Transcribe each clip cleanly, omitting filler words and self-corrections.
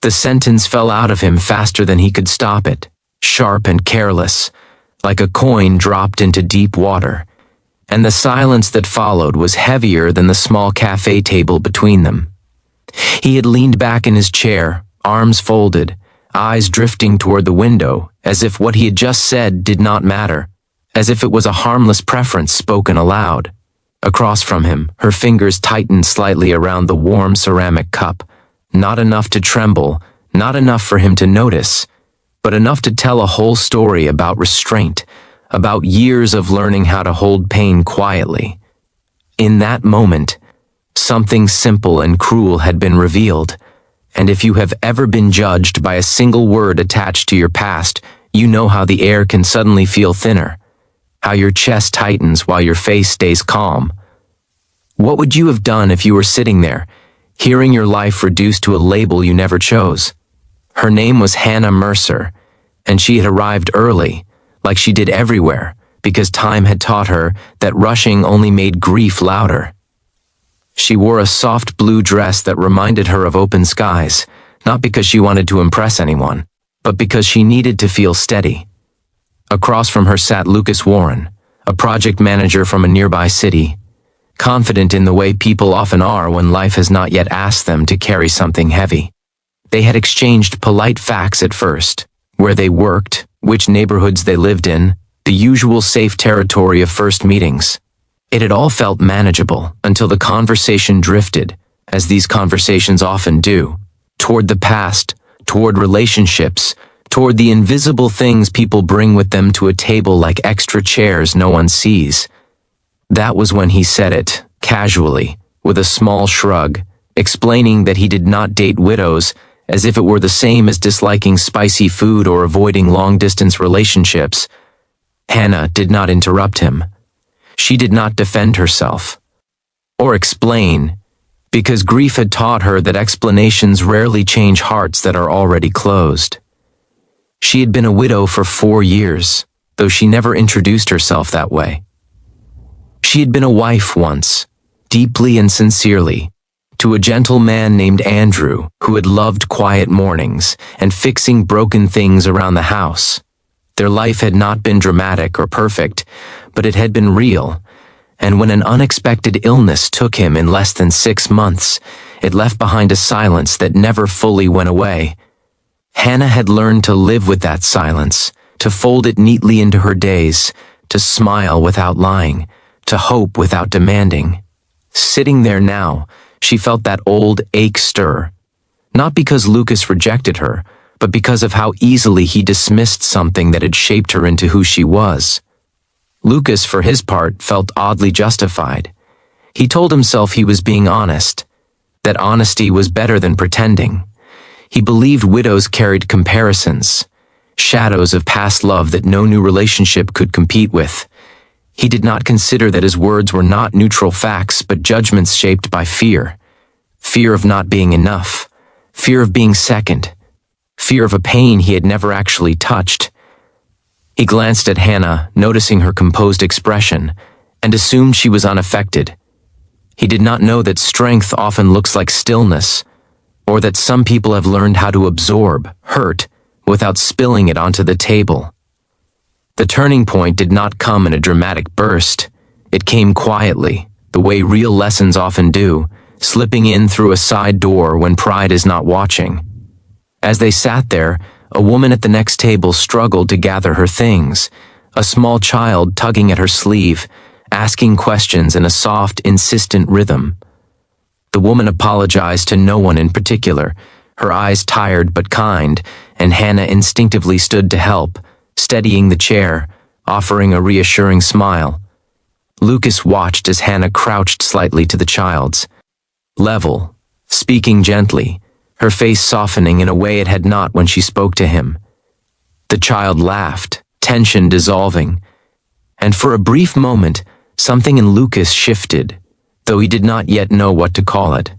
The sentence fell out of him faster than he could stop it, sharp and careless, like a coin dropped into deep water, and the silence that followed was heavier than the small cafe table between them. He had leaned back in his chair, arms folded, eyes drifting toward the window, as if what he had just said did not matter, as if it was a harmless preference spoken aloud. Across from him, her fingers tightened slightly around the warm ceramic cup, not enough to tremble, not enough for him to notice, but enough to tell a whole story about restraint, about years of learning how to hold pain quietly. In that moment, something simple and cruel had been revealed, and if you have ever been judged by a single word attached to your past, you know how the air can suddenly feel thinner, how your chest tightens while your face stays calm. What would you have done if you were sitting there, hearing your life reduced to a label you never chose? Her name was Hannah Mercer, and she had arrived early, like she did everywhere, because time had taught her that rushing only made grief louder. She wore a soft blue dress that reminded her of open skies, not because she wanted to impress anyone, but because she needed to feel steady. Across from her sat Lucas Warren, a project manager from a nearby city, confident in the way people often are when life has not yet asked them to carry something heavy. They had exchanged polite facts at first, where they worked, which neighborhoods they lived in, the usual safe territory of first meetings. It had all felt manageable until the conversation drifted, as these conversations often do, toward the past, toward relationships, toward the invisible things people bring with them to a table like extra chairs no one sees. That was when he said it, casually, with a small shrug, explaining that he did not date widows, as if it were the same as disliking spicy food or avoiding long-distance relationships. Hannah did not interrupt him. She did not defend herself or explain, because grief had taught her that explanations rarely change hearts that are already closed. She had been a widow for 4 years, though she never introduced herself that way. She had been a wife once, deeply and sincerely, to a gentle man named Andrew who had loved quiet mornings and fixing broken things around the house. Their life had not been dramatic or perfect, but it had been real, and when an unexpected illness took him in less than 6 months, it left behind a silence that never fully went away. Hannah had learned to live with that silence, to fold it neatly into her days, to smile without lying, to hope without demanding. Sitting there now, she felt that old ache stir, not because Lucas rejected her, but because of how easily he dismissed something that had shaped her into who she was. Lucas, for his part, felt oddly justified. He told himself he was being honest, that honesty was better than pretending. He believed widows carried comparisons, shadows of past love that no new relationship could compete with. He did not consider that his words were not neutral facts but judgments shaped by fear. Fear of not being enough, fear of being second, fear of a pain he had never actually touched. He glanced at Hannah, noticing her composed expression, and assumed she was unaffected. He did not know that strength often looks like stillness, or that some people have learned how to absorb hurt without spilling it onto the table. The turning point did not come in a dramatic burst. It came quietly, the way real lessons often do, slipping in through a side door when pride is not watching. As they sat there, a woman at the next table struggled to gather her things, a small child tugging at her sleeve, asking questions in a soft, insistent rhythm. The woman apologized to no one in particular, her eyes tired but kind, and Hannah instinctively stood to help, steadying the chair, offering a reassuring smile. Lucas watched as Hannah crouched slightly to the child's level, speaking gently, her face softening in a way it had not when she spoke to him. The child laughed, tension dissolving, and for a brief moment, something in Lucas shifted, though he did not yet know what to call it.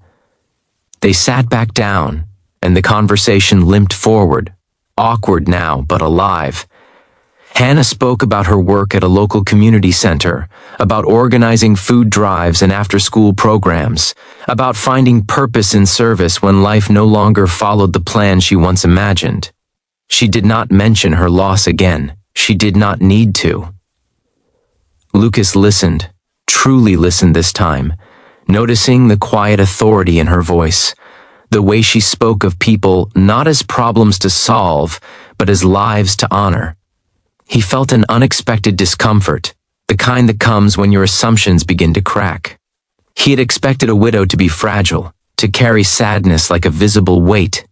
They sat back down, and the conversation limped forward, awkward now but alive. Hannah spoke about her work at a local community center, about organizing food drives and after-school programs, about finding purpose in service when life no longer followed the plan she once imagined. She did not mention her loss again. She did not need to. Lucas listened, truly listened this time, noticing the quiet authority in her voice, the way she spoke of people not as problems to solve, but as lives to honor. He felt an unexpected discomfort, the kind that comes when your assumptions begin to crack. He had expected a widow to be fragile, to carry sadness like a visible weight,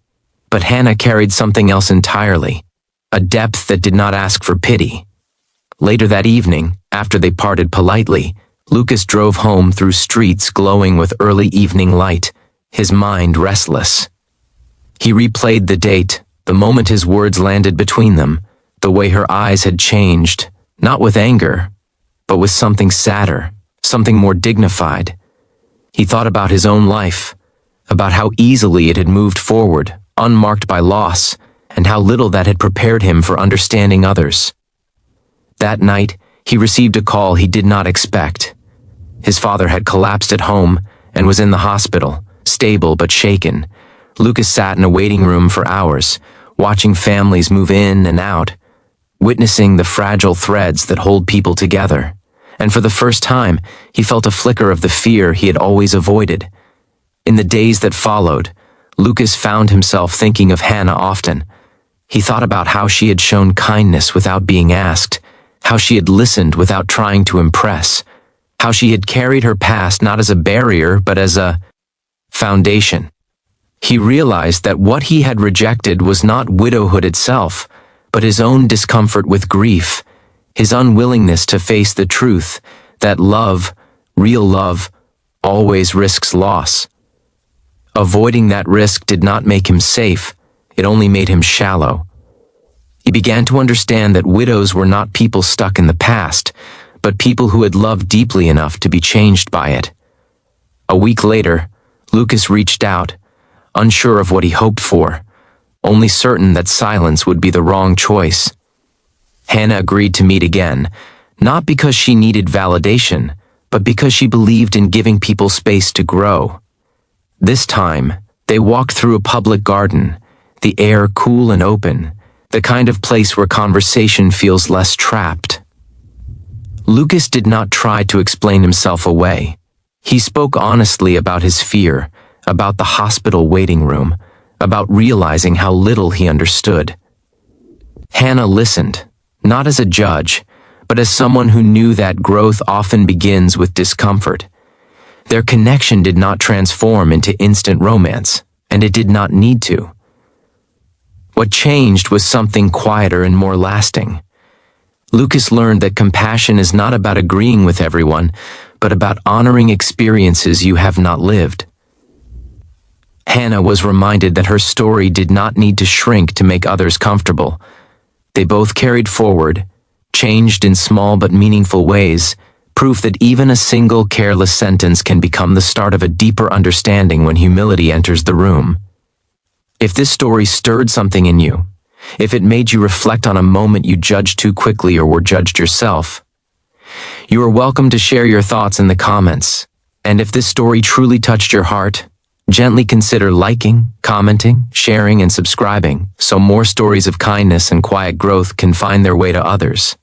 but Hannah carried something else entirely, a depth that did not ask for pity. Later that evening, after they parted politely, Lucas drove home through streets glowing with early evening light, his mind restless. He replayed the date, the moment his words landed between them, the way her eyes had changed, not with anger, but with something sadder, something more dignified. He thought about his own life, about how easily it had moved forward, unmarked by loss, and how little that had prepared him for understanding others. That night, he received a call he did not expect. His father had collapsed at home and was in the hospital, stable but shaken. Lucas sat in a waiting room for hours, watching families move in and out, witnessing the fragile threads that hold people together. And for the first time, he felt a flicker of the fear he had always avoided. In the days that followed, Lucas found himself thinking of Hannah often. He thought about how she had shown kindness without being asked, how she had listened without trying to impress, how she had carried her past not as a barrier but as a foundation. He realized that what he had rejected was not widowhood itself, but his own discomfort with grief, his unwillingness to face the truth that love, real love, always risks loss. Avoiding that risk did not make him safe, it only made him shallow. He began to understand that widows were not people stuck in the past, but people who had loved deeply enough to be changed by it. A week later, Lucas reached out, unsure of what he hoped for, only certain that silence would be the wrong choice. Hannah agreed to meet again, not because she needed validation, but because she believed in giving people space to grow. This time, they walked through a public garden, the air cool and open, the kind of place where conversation feels less trapped. Lucas did not try to explain himself away. He spoke honestly about his fear, about the hospital waiting room, about realizing how little he understood. Hannah listened, not as a judge, but as someone who knew that growth often begins with discomfort. Their connection did not transform into instant romance, and it did not need to. What changed was something quieter and more lasting. Lucas learned that compassion is not about agreeing with everyone, but about honoring experiences you have not lived. Hannah was reminded that her story did not need to shrink to make others comfortable. They both carried forward, changed in small but meaningful ways, proof that even a single careless sentence can become the start of a deeper understanding when humility enters the room. If this story stirred something in you, if it made you reflect on a moment you judged too quickly or were judged yourself, you are welcome to share your thoughts in the comments. And if this story truly touched your heart, gently consider liking, commenting, sharing, and subscribing so more stories of kindness and quiet growth can find their way to others.